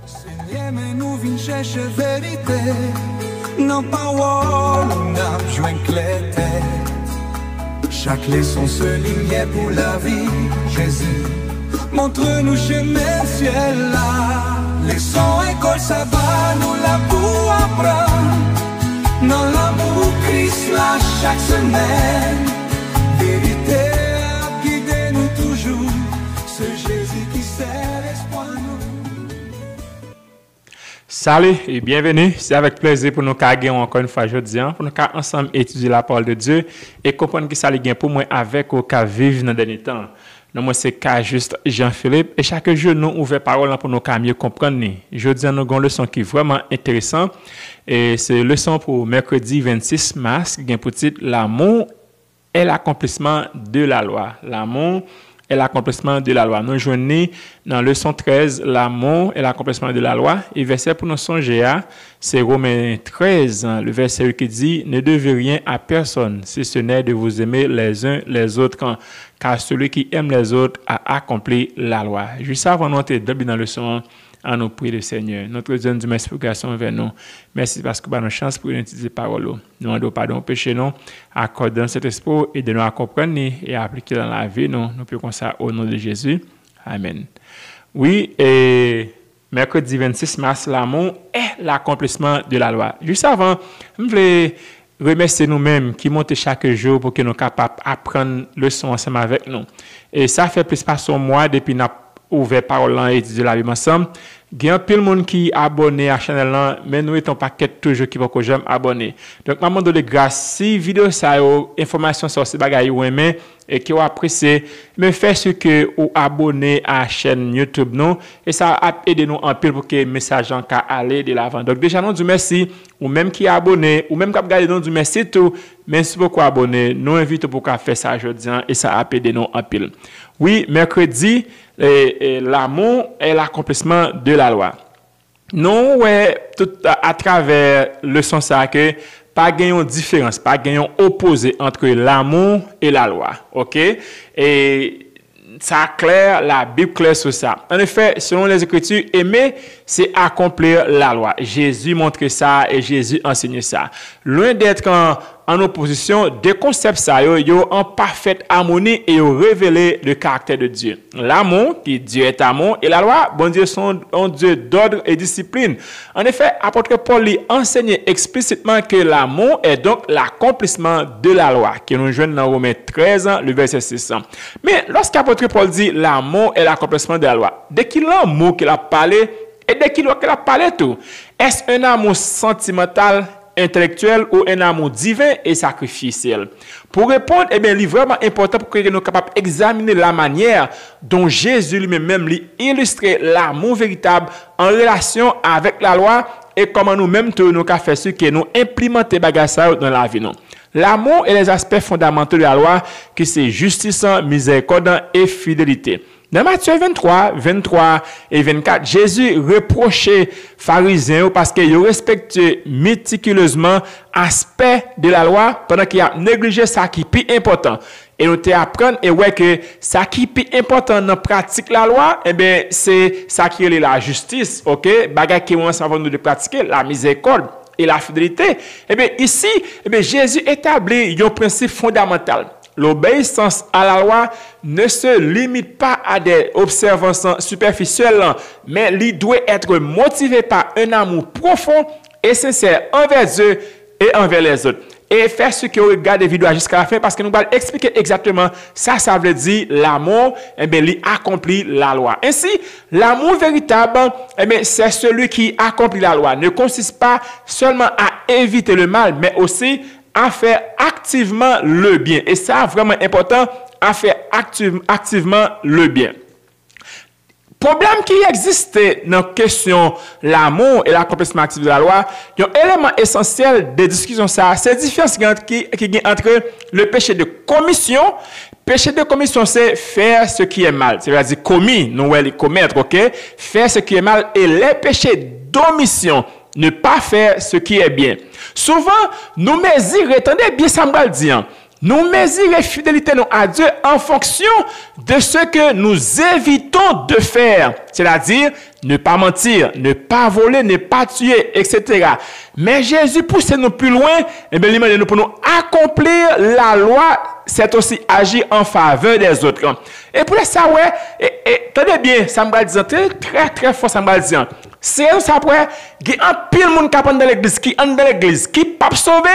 Seigneur, mais nous venons chercher vérité. Non, pas où n'a besoin de tête. Chaque leçon se ligne pour la vie. Jésus, montre-nous chemin ciel là. Leçon école, ça va nous la pour apprendre. Dans l'amour Christ là chaque semaine. Vérité à guider nous toujours. Ce Jésus qui sert l'espoir nous. Salut et bienvenue. C'est avec plaisir pour nous carguer encore une fois aujourd'hui pour nous ensemble étudier la parole de Dieu et comprendre que ça les gagne pour moi avec au cas vivre dans le dernier temps. Non, moi c'est cas juste Jean-Philippe et chaque jour nous ouvrons parole pour nous mieux comprendre. Aujourd'hui nous avons une leçon qui est vraiment intéressante et c'est leçon pour mercredi 26 mars qui a pour titre l'amour est l'accomplissement de la loi. L'amour est l'accomplissement de la loi. Nous joignons dans leçon 13, l'amour est l'accomplissement de la loi. Et verset pour nous songer à, c'est Romains 13, le verset qui dit, ne devez rien à personne, si ce n'est de vous aimer les uns les autres, car celui qui aime les autres a accompli la loi. Juste avant d'entrer dans la leçon, à nous prier le Seigneur. Notre Dieu nous merci pour grâce envers nous. Merci parce que nous avons une chance pour utiliser la parole. Nous demandons pardon péché nous, accordons cet espoir et de nous comprendre et appliquer dans la vie. Nous pouvons comme ça au nom de Jésus. Amen. Oui, et mercredi 26 mars, l'amour est l'accomplissement de la loi. Juste avant, je voulais remercier nous-mêmes qui montent chaque jour pour que nous soyons capables d'apprendre le son ensemble avec nous. Et ça fait plus de un mois depuis que nous avons ouvert parole et étudier la Bible ensemble. Il y a plein de monde qui est abonné à la chaîne là, mais nous étant pas toujours qui va que j'aime abonner. Donc maman de grâce si vidéo ça information sur ces bagages ou aimer et qui ont apprécié, mais faites ce que ou abonner à la chaîne YouTube non et ça a aidé nous en pile pour que le message en cas aller de l'avant. Donc déjà nous du merci ou même qui est abonné ou même qui a regardé nous du merci tout, merci beaucoup abonné. Nous invitons pour qu'on faire ça aujourd'hui et ça a aidé nous en pile. Oui, mercredi l'amour est l'accomplissement de la loi. Non, ouais, tout à travers le sens ça que pas gagnons différence, pas gagnons opposé entre l'amour et la loi. OK? Et ça clair, la Bible claire sur ça. En effet, selon les Écritures, aimer, c'est accomplir la loi. Jésus montre ça et Jésus enseigne ça. Loin d'être en opposition, des concepts ça, yo en parfaite harmonie et yo révélé le caractère de Dieu. L'amour, qui Dieu est amour, et la loi, bon Dieu sont un Dieu d'ordre et discipline. En effet, apôtre Paul lui enseigne explicitement que l'amour est donc l'accomplissement de la loi, qui nous joignent dans Romains 13, le verset 600. Mais lorsqu'apôtre Paul dit l'amour est l'accomplissement de la loi, dès qu'il a un mot qu'il a parlé, et dès qu'il a parlé tout, est-ce un amour sentimental, intellectuel ou un amour divin et sacrificiel? Pour répondre, eh bien, il est vraiment important pour que nous soyons capables d'examiner la manière dont Jésus lui-même illustrait l'amour véritable en relation avec la loi et comment nous-mêmes nous avons fait ce que nous implémentons dans la vie. L'amour et les aspects fondamentaux de la loi qui c'est justice, miséricorde et fidélité. Dans Matthieu 23 et 24, Jésus reprochait pharisiens parce qu'ils respectaient méticuleusement l'aspect de la loi pendant qu'ils ont négligé ça qui est plus important. Et nous apprenons et ouais que ça qui est plus important dans la pratique de la loi, eh bien, c'est ça qui est la justice, ok? Bagay qui on savons nous de pratiquer, la miséricorde et la fidélité. Eh bien, ici, eh bien, Jésus établit un principe fondamental. L'obéissance à la loi ne se limite pas à des observances superficielles, mais il doit être motivé par un amour profond et sincère envers Dieu et envers les autres. Et faire ce que vous regardez la vidéo jusqu'à la fin parce que nous allons expliquer exactement ça veut dire l'amour, eh bien, il accomplit la loi. Ainsi, l'amour véritable, eh bien, c'est celui qui accomplit la loi. Ne consiste pas seulement à éviter le mal, mais aussi à faire activement le bien. Et ça, vraiment important, à faire activement le bien. Problème qui existe dans la question l'amour et l'accomplissement actif de la loi, il y a un élément essentiel de discussion, c'est la différence qui est entre le péché de commission. Péché de commission, c'est faire ce qui est mal. C'est-à-dire commis, nous allons commettre, ok? Faire ce qui est mal. Et les péchés d'omission, ne pas faire ce qui est bien. Souvent, nous mésirons, attendez bien ça me dire, Nous mesurons fidélité à Dieu en fonction de ce que nous évitons de faire. C'est-à-dire, ne pas mentir, ne pas voler, ne pas tuer, etc. Mais Jésus pousse nous plus loin, et bien, il demande nous pour nous accomplir la loi, c'est aussi agir en faveur des autres. Et pour ça, ouais, tenez bien, ça me va dire très fort, ça me va dire. C'est ça après, il y a un pile monde qui dans l'église, qui entre dans l'église, qui pas sauvé,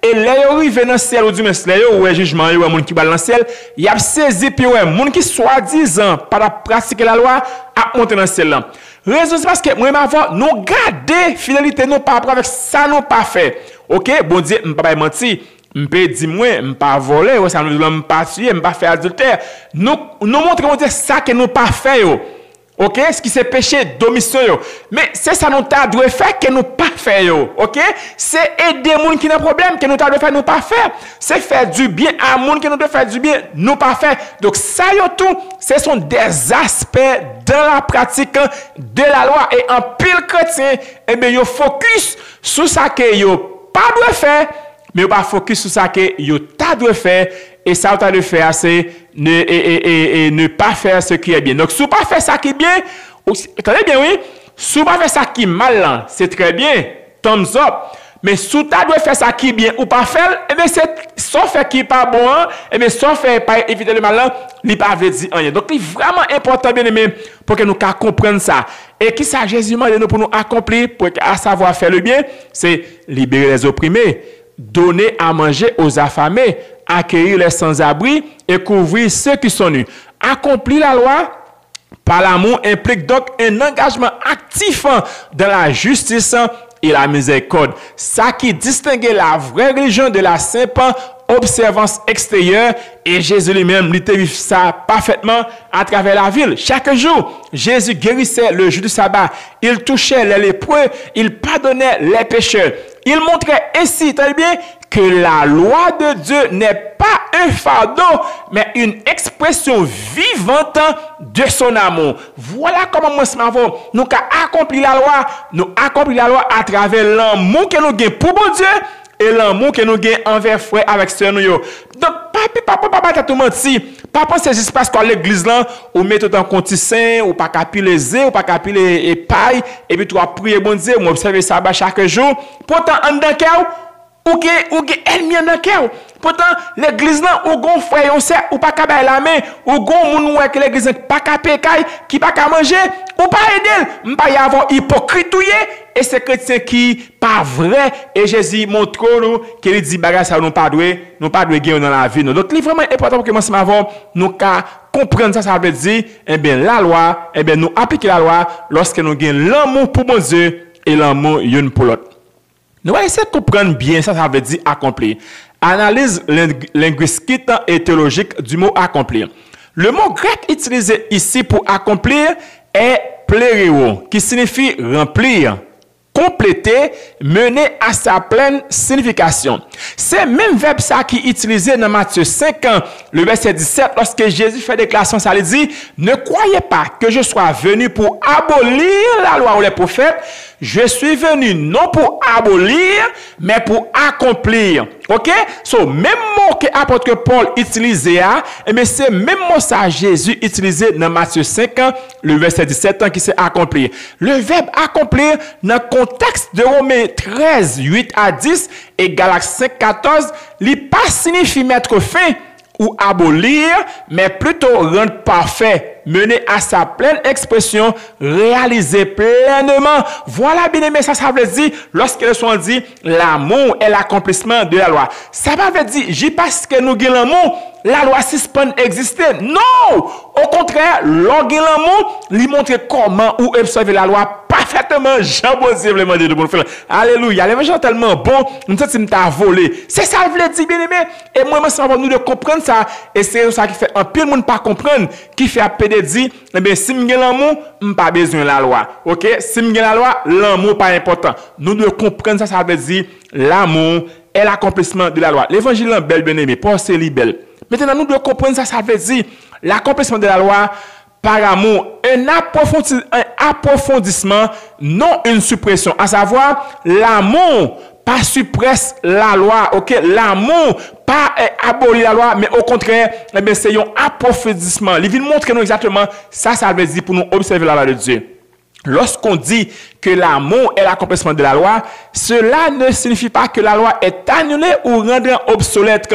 et là, il arrive dans le ciel, ou du moins, là, il y a un jugement, il y a un monde qui va dans le ciel, il y a saisi, puis ouais, monde qui soi-disant, par pratiquer la loi, a monté dans le ciel là. Raison, c'est parce que moi, nous garder fidélité, nous par rapport avec ça, nous pas fait. Ok, bon Dieu, je ne peux pas mentir. Je peux dire, moi, je ne peux pas voler, ça ne peux pas tuer, je ne peux pas faire adultère. Nous montrons ça que nous pas fait. Ok, ce qui c'est péché d'omission. Mais c'est ça nous doit faire que nous pas faire. Ok, c'est aider les gens qui ont un problème que nous doit faire nous pas faire. C'est faire du bien à les gens qui nous doit faire du bien nous pas faire. Donc ça tout, ce sont des aspects dans la pratique de la loi et en pile chrétien, eh bien yo focus sur ça que yo pas doit faire, mais yo pas focus sur ça que yo ta doit faire. Et ça, on doit faire, c'est ne pas faire ce qui est bien. Donc, si vous ne pas faire ça qui est bien, attendez bien, oui, si vous ne pas faire ça qui est mal, c'est très bien, thumbs up. Mais si vous doit faire ça qui est bien ou pas faire, eh bien, c'est sauf faire qui n'est pas bon, eh bien, sauf faire pas éviter le mal, il n'est pas dire rien. Donc, c'est vraiment important, bien aimé, pour que nous comprenions ça. Et qui ça, Jésus m'a dit pour nous accomplir, pour à savoir faire le bien, c'est libérer les opprimés, donner à manger aux affamés, accueillir les sans-abri et couvrir ceux qui sont nus. Accomplir la loi par l'amour implique donc un engagement actif dans la justice et la miséricorde. Ça qui distingue la vraie religion de la simple observance extérieure, et Jésus lui-même vit ça parfaitement à travers la ville. Chaque jour, Jésus guérissait le jour du sabbat, il touchait les lépreux, il pardonnait les pécheurs. Il montrait ainsi, très bien, que la loi de Dieu n'est pas un fardeau, mais une expression vivante de son amour. Voilà comment nous accomplir la loi. Nous accomplir la loi à travers l'amour que nous avons pour bon Dieu et l'amour que nous avons envers frère avec sœur nous. Donc, papa, tout menti. Papa, c'est juste parce qu'à l'église là, on met tout en contissin, ou pas capiler zé, ou pas capiler paille, et puis tu vas prier bon Dieu, on observe ça chaque jour. Pourtant, en dans ou ennemi dans cœur. Pourtant l'église là ou gon frère on sait ou pas cabaye la main ou gon moun ouais que l'église pas capé qui pas ca manger ou pas aider pas y avoir hypocrite et c'est chrétien qui pas vrai et Jésus montre nous qu'il dit bagage ça nous pas gagner dans la vie. Donc c'est vraiment important pour que moi avant nous comprendre ça veut dire eh bien la loi nous appliquer la loi lorsque nous gagnons l'amour pour mon Dieu et l'amour une pour l'autre. Nous allons essayer de comprendre bien ça veut dire accomplir. Analyse linguistique et théologique du mot accomplir. Le mot grec utilisé ici pour accomplir est plereo, qui signifie remplir, compléter, mener à sa pleine signification. C'est le même verbe ça qui est utilisé dans Matthieu 5, le verset 17, lorsque Jésus fait déclaration, ça lui dit, ne croyez pas que je sois venu pour abolir la loi ou les prophètes, je suis venu non pour abolir, mais pour accomplir. Ok? So, même mot que l'apôtre Paul utilisait, mais c'est même mot ça Jésus utilisé dans Matthieu 5, le verset 17, qui c'est accomplir. Le verbe accomplir, dans le contexte de Romains 13, 8 à 10 et Galates 5, 14, il pas signifie mettre fin ou abolir, mais plutôt rendre parfait, mener à sa pleine expression, réaliser pleinement. Voilà bien aimé, ça veut dire, lorsque le son dit, l'amour est l'accomplissement de la loi. Ça veut dire, j'ai parce que nous avons l'amour, la loi suspend exister. Non! Au contraire, l'orgue l'amour, lui montre comment ou observer la loi parfaitement. Jean-Bosé vraiment de bon frère. Alléluia. Les gens tellement bons, nous sommes t'as volé. C'est ça que je veux dire, bien aimé. Et moi, nous de comprendre ça. Et c'est ça qui fait un pile monde pas comprendre, qui fait appeler dit, eh bien, si m'gè l'amour, pas besoin de la loi. Ok? Si m'gè la loi, l'amour pas important. Nous devons comprendre ça, ça veut dire, l'amour est l'accomplissement de la loi. L'évangile est bel, bien aimé. Paul c'est libelle. Maintenant, nous devons comprendre ça, ça veut dire, l'accomplissement de la loi, par amour, un approfondissement, non une suppression. À savoir, l'amour pas suppresse la loi, ok? L'amour, pas abolir la loi, mais au contraire, eh bien, c'est un approfondissement. Il vient montrer nous exactement ça veut dire pour nous observer la loi de Dieu. Lorsqu'on dit que l'amour est l'accomplissement de la loi, cela ne signifie pas que la loi est annulée ou rendue obsolète.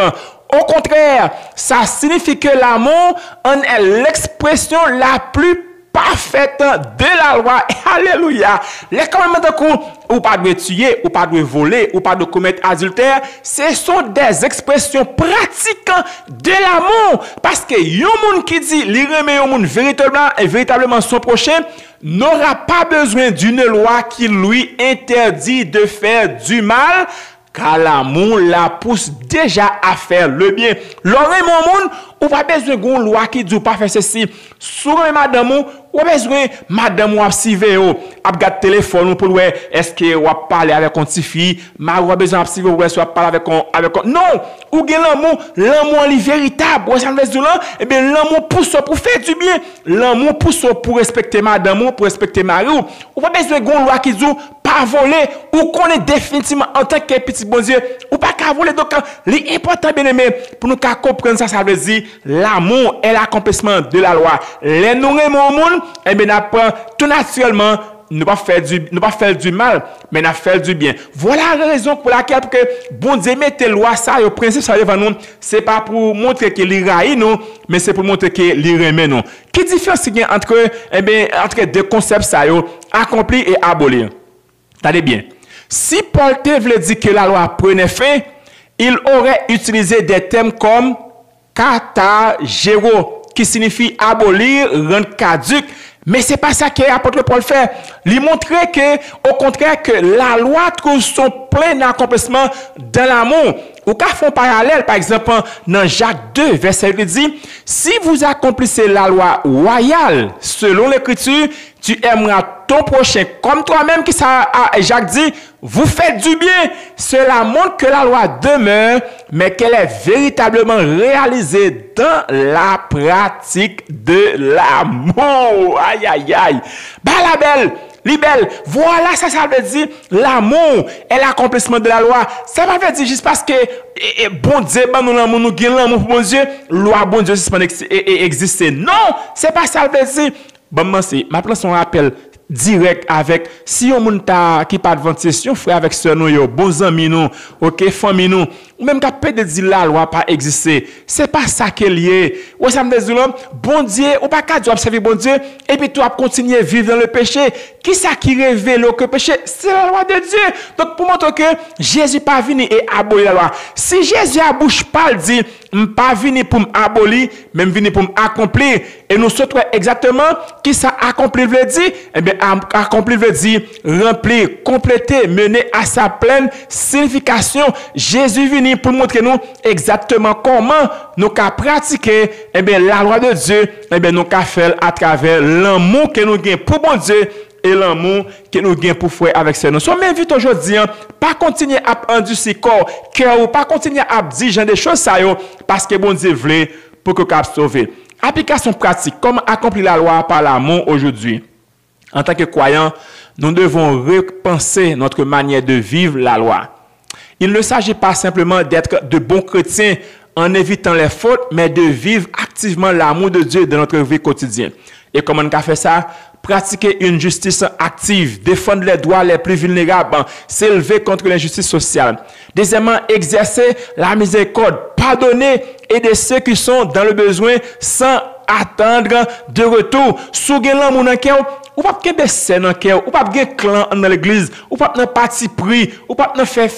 Au contraire, ça signifie que l'amour en est l'expression la plus parfaite de la loi. Alléluia. Les commandements de coup, ou pas de tuer, ou pas de voler, ou pas de commettre adultère, ce sont des expressions pratiques de l'amour. Parce que yon moun qui dit, li remet yon moun véritablement son prochain, n'aura pas besoin d'une loi qui lui interdit de faire du mal, car l'amour la pousse déjà à faire le bien. L'oreille mon monde, ou pas besoin d'une loi qui dit pas faire ceci. Souvent madame ou besoin madame ou observer a regarder téléphone pour voir est-ce que ou parler avec une petite fille, ma ou besoin observer ou est-ce parler avec non, ou gen l'amour est véritable. Ou ça veut dire là, eh bien l'amour pousse pour faire du bien. L'amour pousse pour respecter madame ou pour respecter mari ou pas besoin d'une loi qui dit pas voler ou qu'on est définitivement en tant que petit bon Dieu ou pas qu'à voler. Donc l'important bien aimé pour nous comprendre ça veut dire l'amour est l'accomplissement de la loi. Les nous aimons au monde, eh bien n'apprend tout naturellement ne pas faire du mal, mais n'a faire du bien. Voilà la raison pour laquelle que bon Dieu mette loi ça au principe ça devant nous, c'est pas pour montrer qu'il raille nous, mais c'est pour montrer qu'il remet nous. Quelle différence il y a entre deux concepts ça accompli et abolir? Attendez bien. Si Paul te voulait dire que la loi prenait fin, il aurait utilisé des termes comme katagero, qui signifie abolir, rendre caduc. Mais c'est pas ça que l'apôtre Paul fait. Il montrait que, au contraire, que la loi trouve son plein accomplissement dans l'amour. Ou qu'à font parallèle, par exemple, dans Jacques 2, verset 8, dit, si vous accomplissez la loi royale, selon l'écriture, tu aimeras ton prochain comme toi-même, qui ça, Jacques dit, vous faites du bien. Cela montre que la loi demeure, mais qu'elle est véritablement réalisée dans la pratique de l'amour. Aïe, aïe, aïe. Bah, la belle. Libelle, voilà ça veut dire l'amour est l'accomplissement de la loi. Ça veut dire juste parce que bon Dieu, nous l'amour, nous gagnons l'amour pour bon Dieu, loi bon Dieu existe. Non, c'est pas ça veut dire. Bon, moi c'est ma place on rappelle direct avec si on moun ta qui pas adventiste, on frère avec sœur nous yo, bons amis nous, OK, famille nous, ou même capé de dire la loi pas exister. C'est pas ça qui est lié. Ou ça me dit bon Dieu, ou pas qu'à observer bon Dieu et puis tu vas continuer à vivre dans le péché. Qui ça qui révèle que péché? C'est la loi de Dieu. Donc pour montrer que Jésus pas venu et abolir la loi. Si Jésus a bouche pas dit pas venu pour m'abolir, même venu pour m'accomplir. Et nous souhaitons exactement qui ça accomplir veut dire, eh bien accomplir veut dire remplir, compléter, mener à sa pleine signification. Jésus venu pour montrer nous exactement comment nous qu'à pratiquer eh bien la loi de Dieu, eh bien nous qu'à faire à travers l'amour que nous gagnons pour bon Dieu et l'amour que nous gagnons pour frère avec ces nous. So m'invite aujourd'hui pas continuer à endurcir corps, cœur ou pas continuer à dire genre des choses ça yo parce que bon Dieu voulait pour que cap sauver. Application pratique, comment accomplir la loi par l'amour aujourd'hui. En tant que croyants, nous devons repenser notre manière de vivre la loi. Il ne s'agit pas simplement d'être de bons chrétiens en évitant les fautes, mais de vivre activement l'amour de Dieu dans notre vie quotidienne. Et comment on a fait ça? Pratiquer une justice active, défendre les droits les plus vulnérables, s'élever contre l'injustice sociale. Deuxièmement, exercer la miséricorde, pardonner, aider ceux qui sont dans le besoin sans attendre de retour. Sougen l'amour dans cœur, ou pas que scène dans cœur, ou pas que clan dans l'église, ou pas de parti pris, ou pas de faire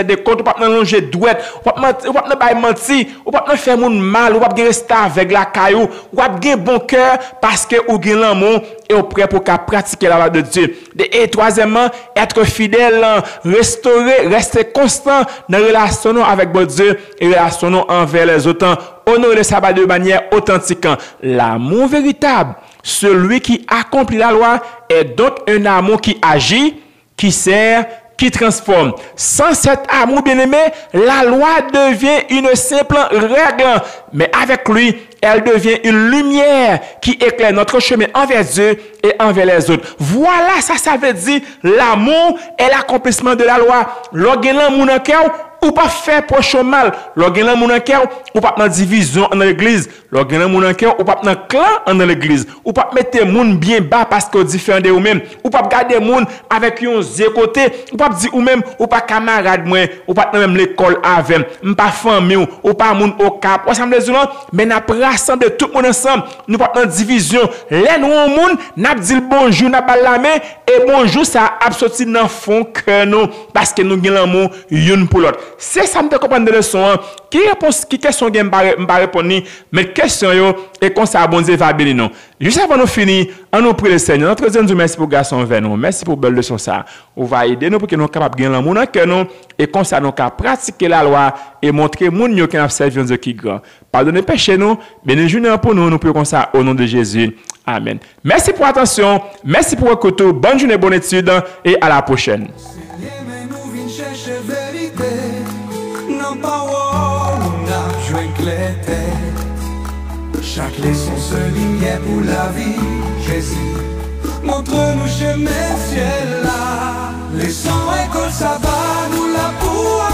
des comptes, ou pas de longer douette, ou pas de mentir, ou pas de faire moun mal, ou pas de rester avec la caillou, ou pas de bon cœur parce que ou gen l'amour et au prêt pour qu'à pratiquer la loi de Dieu. Et troisièmement, être fidèle, restaurer, rester constant dans la relation avec bon Dieu et relation envers les autres. Honorer le sabbat de manière authentique. L'amour véritable, celui qui accomplit la loi, est donc un amour qui agit, qui sert qui transforme. Sans cet amour bien-aimé, la loi devient une simple règle. Mais avec lui, elle devient une lumière qui éclaire notre chemin envers Dieu et envers les autres. Voilà, ça veut dire l'amour est l'accomplissement de la loi. Lorsque l'amour dans le cœur, ou pas faire proche mal. Lorsque l'amour dans le cœur, ou pas dans division dans l'église. Lorsque l'amour dans le cœur, ou pas dans clan dans l'église. Ou pas mettre les gens bien bas parce que différent de vous-même. Ou pas garder les gens avec un yeux côté. Ou pas dire ou même ou pas camarade moi, ou pas dans même l'école avec, ou pas famille ou pas moun au cap. Ensemble les gens, mais n'a rassembler tout le monde ensemble. Nous pas dans division. Les nous au monde, n'a dit bonjour, n'a pas la main et bonjour ça a sorti dans fond que nous parce que nous avons l'amour une pour l'autre. C'est ça me comprendre de leçon. Qui question que m'pa répondre mais question yo et comme ça bon Dieu va bénir nous. Juste avant nous finir, on nous prie le Seigneur. Notre Dieu nous merci pour garçon vers nous. Merci pour belle leçon ça. On va aider nous pour que nous capable gagner l'amour dans cœur nous et comme ça nous capable pratiquer la loi et montrer moun yo qui n'a servi Dieu qui grand. Pardonnez péché nous, bénis pour nous pouvons comme ça au nom de Jésus. Amen. Merci pour l'attention, merci pour l'écoute, bonne journée, bonne étude et à la prochaine. Chaque leçon se lignait pour la vie, Jésus. Montre-nous chemin ciel là. Leçon école ça va nous la pour